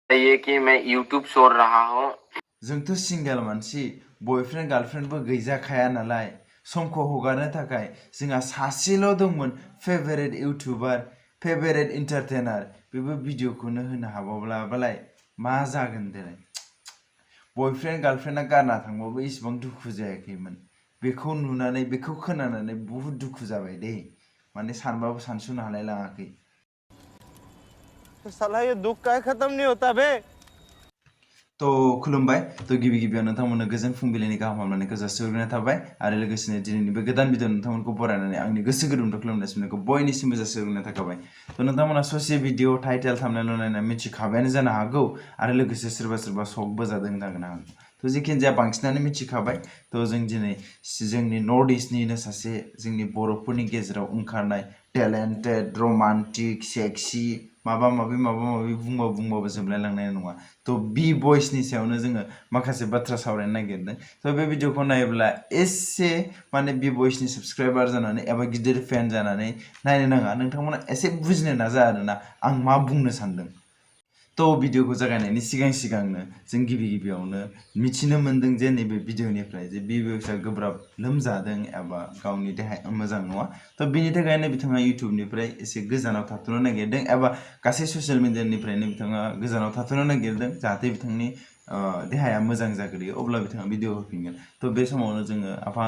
ये कि मैं YouTube छोड़ रहा हूँ। जोंथ' सिंगेल मानसि बयफ्रेन्ड गार्लफ्रेन्डबो गैजाखाया नालाय समखौ हगारनो थाखाय जोंहा सासेल' दंमोन फेभारेट इउटुबार फेभारेट एन्टारटेनार बेबो भिडिअखौनो होनो हाबावब्लाबालाय मा जागोन देलाय बयफ्रेन्ड गार्लफ्रेन्डआ गारना थांबाबो इसिबां दुखु जायाखैमोन बेखौ नुनानै बेखौ खोनानानै बुहुत दुखु जाबाय दे माने सानबाबो सानस'नो हालाय लाङाखै साला ये दुख का खत्म नहीं होता बे तो खुलुमबाय तो गिबि गिबियाव नोंथांमोननो गोजोन फुंबिलिनि गाहाम हामलायनायखौ जासिहरग्रोनाय थाबाय आरो लोगोसेनो दिनैनि बे गोदान भिडिअ नोंथांमोनखौ बरायनानै आंनि गोसो गुदुंजों खुलुमनाय सिमनायखौ बयनिसिमबो जासिहरग्रोनाय थाखाबाय तो नोंथांमोना ससे भिडिअ टाइटेल थाम्बनेल नायना मिथिखाबायानो जानो हागौ आरो लोगोसे सोरबा सोरबा सकबो जादों जानो हागौ तो जिखिनि जाया बांसिनानो मिथिखाबाय तो जों दिनै जोंनि नर्थ इस्टनिनो सासे जोंनि बर'फोरनि गेजेराव ओंखारनाय टेलेन्टेड रमान्टिक सेक्सि माबा माबि बुंबाबो जोबलायलांनाय नङा तो बी बयसनि सायावनो जोङो माखासे बाथ्रा सावरायनो नागिरदों तो बे भिडिअखौ नायोब्ला एसे माने बी बयसनि साबस्क्राइबार जानानै एबा गिदिर फेन जानानै नायनो नाङा नोंथांमोना एसे बुजिनो नाजा आरोना आं मा बुंनो सानदों तो भिडिअखौ जागायनायनि सिगांनो जों गिबियावनो मिथिनो मोन्दों जे नैबे भिडिअनिफ्राय जे बी बयसआ गोब्राब लोमजादों एबा गावनि देहाया मोजां नङा तो बेनि थाखायनो बिथाङा इउटुबनिफ्राय एसे गोजानाव थाथ'नो नागिरदों एबा गासै ससियेल मिडियानिफ्रायनो बिथाङा गोजानाव थाथ'नो नागिरदों जाहाथे बिथांनि देहाया मोजां जाग्रोयो अब्ला बिथाङा भिडिअ होफिनगोन तो बे समावनो जोङो आफा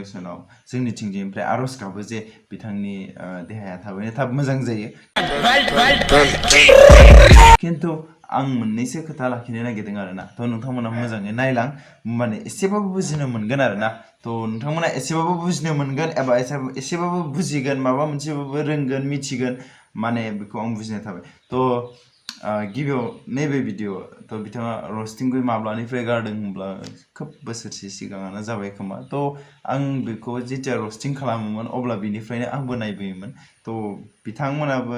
इसोरनाव जोंनिथिंजायनिफ्राय आर'ज गाबो जे बिथांनि देहाया थाबैनो थाब मोजां जायो खिन्थु आं मोननैसो खोथा लाखिनो नागिरदों आरोना तो नोंथांमोना मोजाङै नायलां माने एसेबाबो बुजिनो मोनगोन आरोना तो नोंथांमोना एसेबाबो बुजिनो मोनगोन एबा एसेबाबो बुजिगोन माबा मोनसेबाबो रोंगोन मिथिगोन माने बेखौ आं बुजिनाय थाबाय तो गिबियाव नैबे भिडिअ तो बिथाङा रस्टिंखौ माब्लानिफ्राय गारदों होनब्ला खोब बोसोरसे सिगाङानो जाबाय खोमा तो आं बेखौ जेथिया रस्टिं खालामोमोन अब्ला बिनिफ्रायनो आंबो नायबोयोमोन तो बिथांमोनाबो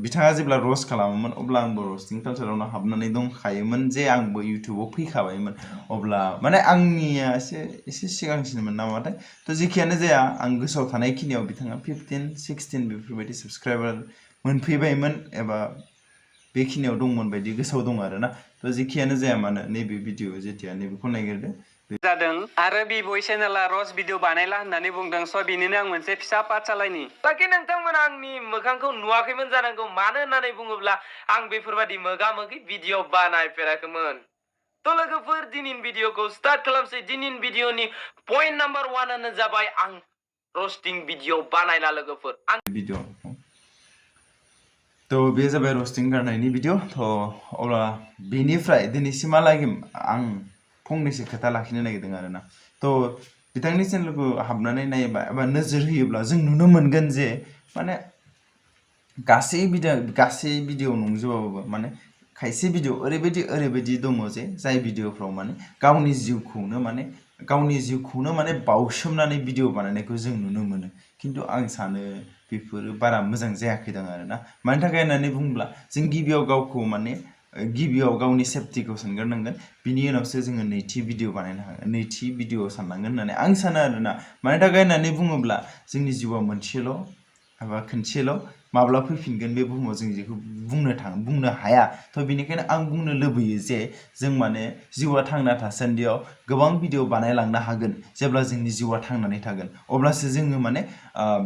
बिथाङा जेब्ला रस्ट खालामोमोन अब्ला आंबो रस्टिं कालचारावनो हाबनानै दंखायोमोन जे आंबो इउटुबाव फैखाबायमोन अब्ला माने आंनिया एसे सिगांसिनमोन नामाथाय तो जेखियानो जाया आं गोसोआव थानाय खिनियाव बिथाङा 15-16 बेफोरबायदि साबस्क्राइबार मोनफैबायमोन एबा बेखिनियाव दंमोन बायदि गोसोआव दं आरोना तो जेखियानो जाया मानो नैबे भिडिअ जेथिया नैबेखौ नागिरदो जादों आरो बी बय चेनेला रस भिडिअ बानायला होननानै बुंदों स' बिनिनो आं मोनसे फिसा पार्ट सालायनि बाखि नोंथांमोना आंनि मोखांखौ नुवाखैमोन जानांगौ मानो होननानै बुङोब्ला आं बेफोरबायदि मोगा-मोगि भिडिअ बानायफेराखैमोन तो लोगोफोर दिनैनि भिडिअखौ स्टार्ट खालामसै दिनैनि भिडिअनि पइन्ट नाम्बार 1 आनो जाबाय आं रस्टिं भिडिअ बानायला लोगोफोर आं भिडिअ तो बे जाबाय रस्टिं गारनायनि भिडिअ तो अब्ला बेनिफ्राय दिनैसिमहालागै आं फंनैसो खोथा लाखिनो नागिरदों आरोना तो बिथांनि चेनेलखौ हाबनानै नायोबा एबा नोजोर होयोब्ला जों नुनो मोनगोन जे माने गासै भिडिअ नंजोबाबाबो माने खायसे भिडिअ ओरैबायदि दङ जे जाय भिडिअफ्राव माने गावनि जिउखौनो माने बावसोमनानै भिडिअ बानायनायखौ जों नुनो मोनो खिन्थु आं सानो बेफोरो बारा मोजां जायाखैदां आरोना मानि थाखाय होननानै बुङोब्ला जों गिबियाव गावनि सेफटिखौ सानग्रोनांगोन बिनि उनावसो जोङो नैथि भिडिअ बानायनो हागोन नैथि भिडिअ साननांगोन होननानै आं सानो आरोना मानि थाखाय होननानै बुङोब्ला जोंनि जिउआ मोनसेल' एबा खनसेल' माब्ला फैफिनगोन बे बुहुमाव जों जेखौ बुंनो हाया तो बेनिखायनो आं बुंनो लुबैयो जे जों माने जिउआ थांना थासान्दियाव गोबां भिडिअ बानायलांनो हागोन जेब्ला जोंनि जिउआ थांनानै थागोन अब्लासो जोङो माने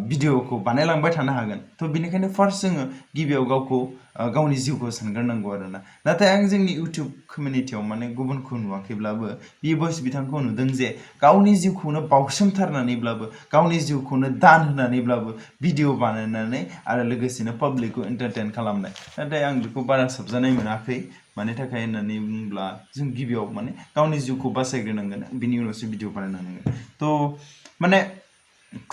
भिडिअखौ बानायलांबाय थानो हागोन तो बेनिखायनो फार्स्ट जोङो गिबियाव गावनि जिउखौ सानग्रोनांगौ आरोना नाथाय आं जोंनि इउटुब कमिउनिटियाव माने गुबुनखौ नुवाखैब्लाबो बी बयस बिथांखौ नुदों जे गावनि जिउखौनो बावसोमथारनानैब्लाबो गावनि जिउखौनो दान होनानैब्लाबो भिडिअ बानायनानै आरो लोगोसेनो पाब्लिकखौ एन्टारटेन खालामनाय नाथाय आं बेखौ बारा साबजानाय मोनाखै मानि थाखाय होननानै बुङोब्ला जों गिबियाव माने गावनि जिउखौ बासायग्रोनांगोन बिनि उनावसो भिडिअ बानायनांगोन तो माने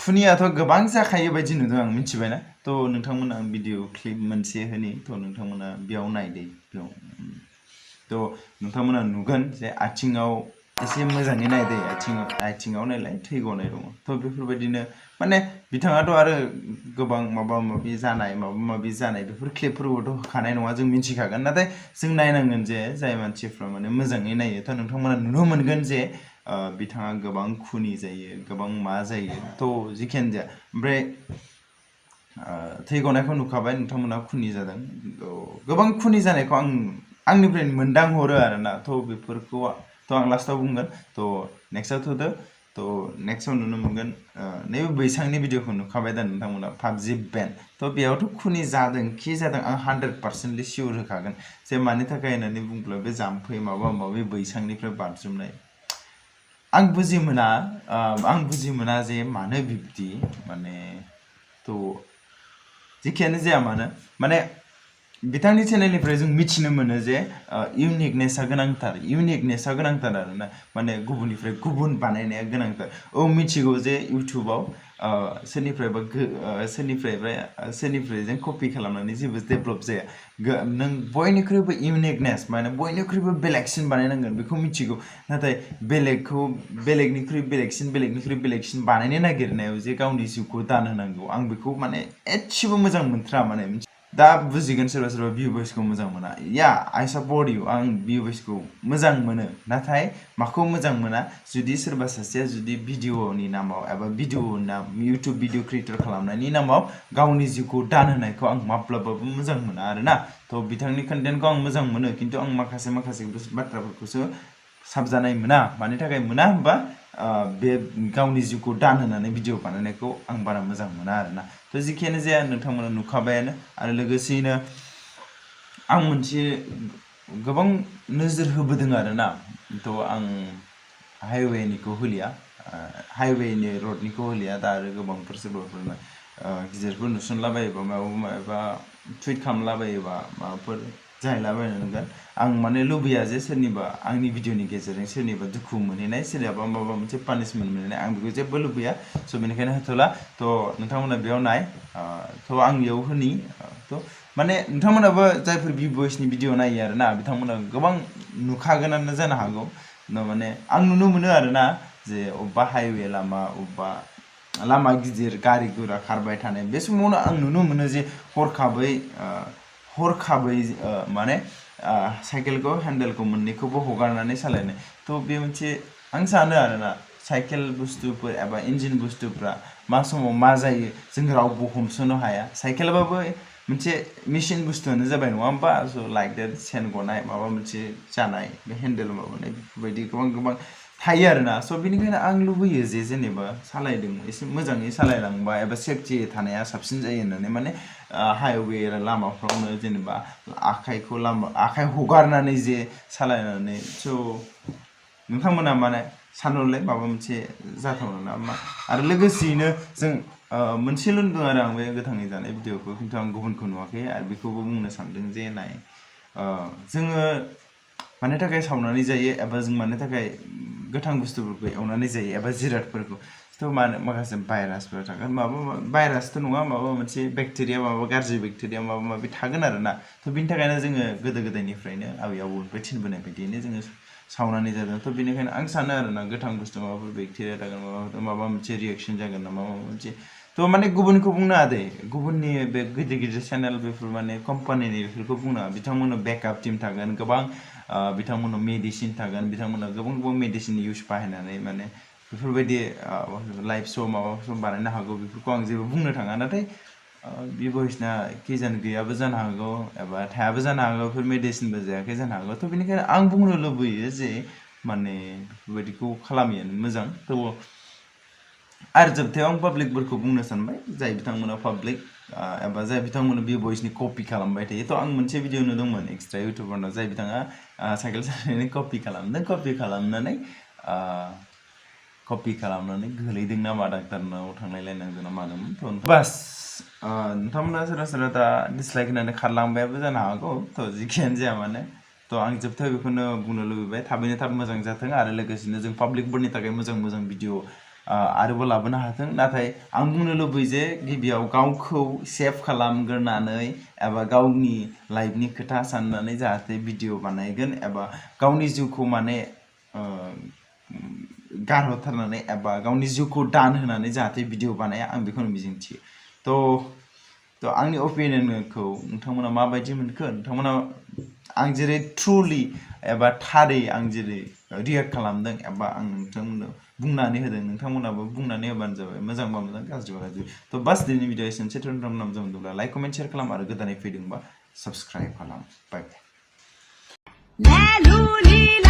खुनियाथ' गोबां जाखायो बायदि नुदों आं मिथिबायना तो नोंथांमोना आं भिडिअ क्लिप मोनसे होनि तो नोंथांमोना बेयाव नायदो बेयाव तो नोंथांमोना नुगोन जे आथिङाव एसे मोजाङै नायदो आथिङाव नायलाय थै गनाय दङ तो बेफोरबायदिनो माने बिथाङाथ' आरो गोबां माबा माबि जानाय बेफोर क्लिपफोरखौथ' होखानाय नङा जों मिथिखागोन नाथाय जों नायनांगोन जे जाय मानसिफ्रा माने मोजाङै नायो थ' नोंथांमोना नुनो मोनगोन जे बिथाङा गोबां खुनि जायो गोबां मा जायो थ' जिखियानो जाया ओमफ्राय थै गनायखौ नुखाबाय नोंथांमोना खुनि जादों गोबां खुनि जानायखौ आं आंनिफ्राय मोनदां हरो आरोना थ' बेफोरखौ थ' आं लास्टाव बुंगोन थ' नेक्स्टआव थ'दो थ' नेक्स्टआव नुनो मोनगोन नैबे बैसांनि भिडिअखौ नुखाबाय दा नोंथांमोना पाबजि बेन थ' बेयावथ' खुनि जादों खि जादों आं 100% सियर होखागोन जे मानि थाखाय होननानै बुंब्ला बे जाम्फै माबा माबि बैसांनिफ्राय बारजुमनाय आं बुजि मोना जे मानो बिब्दि माने थ' जेखियानो जाया मानो माने बिथांनि चेनेलनिफ्राय जों मिथिनो मोनो जे इउनिकनेसा गोनांथार आरोना माने गुबुननिफ्राय गुबुन बानायनाया गोनांथार मिथिगौ जे इउटुबाव सोरनिफ्राय जों कपि खालामनानै जेबो डेभलप जाया नों बयनिख्रुइबो इउनिकनेस माने बयनिख्रुइबो बेलेगसिन बानायनांगोन बेखौ मिथिगौ नाथाय बेलेगनिख्रुइ बेलेगसिन बानायनो नागिरनायाव जे गावनि जिउखौ दान होनांगौ आं बेखौ माने एसेबो मोजां मोनथ्रा माने दा बुजिगोन सोरबा भिउ भइसखौ मोजां मोना या आइ सापर्ट इउ आं भिउ भइसखौ मोजां मोनो नाथाय माखौ मोजां मोना जुदि सोरबा सासेया जुदि भिडिअनि नामाव एबा इउटुब भिडिअ क्रिएटर खालामनायनि नामाव गावनि जिउखौ दान होनायखौ आं माब्लाबाबो मोजां मोना आरोना थ' बिथांनि कन्टेन्टखौ आं मोजां मोनो खिन्थु आं माखासे बाथ्राफोरखौसो साबजानाय मोना मानि थाखाय मोना होनबा बे गावनि जिउखौ दान होनानै भिडिअ बानायनायखौ आं बारा मोजां मोना आरोना थ' जेखियानो जाया नोंथांमोना नुखाबायानो आरो लोगोसेयैनो आं मोनसे गोबां नोजोर होबोदों आरोना थ' आं हाइवेनिखौ होलिया हाइवेनि रडनिखौ होलिया दा आरो गोबांफोर सोरबाफोर गिदिरफोर नुसनलाबायोबा माबा टुइट खालामलाबायोबा माबाफोर जाहैलाबायनो नुगोन आं माने लुबैया जे सोरनिबा आंनि भिडिअनि गेजेरजों सोरनिबा दुखु मोनहैनाय सोरनिबा माबा मोनसे पानिशमेन्ट मोनहैनाय आं बेखौ जेबो लुबैया स' बेनिखायनो होथ'ला थ' नोंथांमोना बेयाव नाय थ' आं बेयाव होनि थ' माने नोंथांमोनाबो जायफोर भिउ भइसनि भिडिअ नायो आरोना बिथांमोना गोबां नुखागोनानो जानो हागौ माने आं नुनो मोनो आरोना जे अबेबा हाइवे लामा अबेबा लामा गिदिर गारि गुरा खारबाय थानाय बे समावनो आं नुनो मोनो जे हरखाबै माने साइकेलखौ हेन्देलखौ मोननैखौबो हगारनानै सालायनाय थ' बे मोनसे आं सानो आरोना साइकेल बुस्थुफोर एबा इन्जिन बुस्थुफ्रा मा समाव मा जायो जों रावबो हमस'नो हाया साइकेलाबाबो मोनसे मेसिन बुस्थुआनो जाबाय नङा होमबा स' लाइक देट सेन गनाय माबा मोनसे जानाय बे हेन्देल माबानाय बेफोरबायदि गोबां थायो आरोना स' बेनिखायनो आं लुबैयो जे जेनेबा सालायदों एसे मोजाङै सालायलांबा एबा सेफटि थानाया साबसिन जायो होननानै माने हाइवे लामाफ्रावनो जेनेबा आखाइ हगारनानै जे सालायनानै स' नोंथांमोना माने सानहरलाय माबा मोनसे जाथावना नामा आरो लोगोसेयैनो जों मोनसेल' नुदों आरो आं बे गोथाङै जानाय भिडिअखौ खिन्थु आं गुबुनखौ नुवाखै आरो बेखौबो बुंनो सानदों जे नाय जोङो मानि थाखाय सावनानै जायो एबा जों मानि थाखाय गोथां बुस्थुफोरखौ एवनानै जायो एबा जिरादफोरखौ थ' माखासे भाइरासफोर थागोन माबा भाइरासथ' नङा माबा मोनसे बेक्टेरिया माबा गाज्रि बेक्टेरिया माबा माबि थागोन आरोना थ' बिनि थाखायनो जोङो गोदो गोदायनिफ्रायनो आबै आबौनिफ्राय थिनबोनाय बायदियैनो जोङो सावनानै जादों थ' बेनिखायनो आं सानो आरोना गोथां बुस्थु माबाफोर बेक्टेरिया थागोन माबा मोनसे रिएक्सन जागोन नामा माबा मोनसे थ' माने गुबुनखौ बुंनो हादे गुबुननि बे गिदिर चेनेल बेफोर माने कम्पानिनि बेफोरखौ बुंनो बिथांमोननो बेकआप टिम थागोन गोबां बिथांमोननाव मेडिसिन थागोन बिथांमोना गोबां मेडिसिन इउस बाहायनानै माने बेफोरबायदि लाइभ श' माबा श' बानायनो हागौ बेफोरखौ आं जेबो बुंनो थाङा नाथाय भिउ भइसना खिजान गैयाबो जानो हागौ एबा थायाबो जानो हागौ बेफोर मेडिसिनबो जायाखै जानो हागौ थ' बेनिखायनो आं बुंनो लुबैयो जे माने बेफोरबायदिखौ खालामियानो मोजां थ' आरो जोबथायाव आं पाब्लिकफोरखौ बुंनो सानबाय जाय बिथांमोना पाब्लिक एबा जाय बिथांमोना भिउ भइसनि कपि खालामबाय थायो थ' आं मोनसे भिडिअ नुदोंमोन एक्सट्रा इउटुबारनाव जाय बिथाङा साइकेल सालायनानै कपि खालामनानै गोलैदों ना मा डाक्टारनाव थांलायलायनांदों ना मादोंमोन थ' बास नोंथांमोना सोरबा दा डिसलाइक होनानै खारलांबायाबो जानो हागौ थ' जिखियानो जाया माने थ' आं जोबथायाव बेखौनो बुंनो लुबैबाय थाबैनो थाब मोजां जाथों आरो लोगोसेनो जों पाब्लिकफोरनि थाखाय मोजां भिडिअ आरोबाव लाबोनो हाथों नाथाय आं बुंनो लुबैयो जे गिबियाव गावखौ सेभ खालामग्रोनानै एबा गावनि लाइफनि खोथा साननानै जाहाथे भिडिअ बानायगोन एबा गावनि जिउखौ माने गारहरथारनानै एबा गावनि जिउखौ दान होनानै जाहाथे भिडिअ बानाया आं बेखौनो मिजिंथियो थ' आंनि अपिनियनखौ नोंथांमोना माबायदि मोनखो नोंथांमोना आं जेरै ट्रुलि एबा थारै आं जेरै रियेक्ट खालामदों एबा आं नोंथांमोननो बुंनानै होदों नोंथांमोनाबो बुंनानै होबानो जाबाय मोजांबा मोजां गाज्रिबा गाज्रि थ' बास दिनैनि भिडिअ एसेनोसै नोंथांमोना मोजां मोनदोंब्ला लाइक कमेन्ट शेयार खालाम आरो गोदानै फैदोंबा साबस्क्राइब खालाम बाय लैलू लीला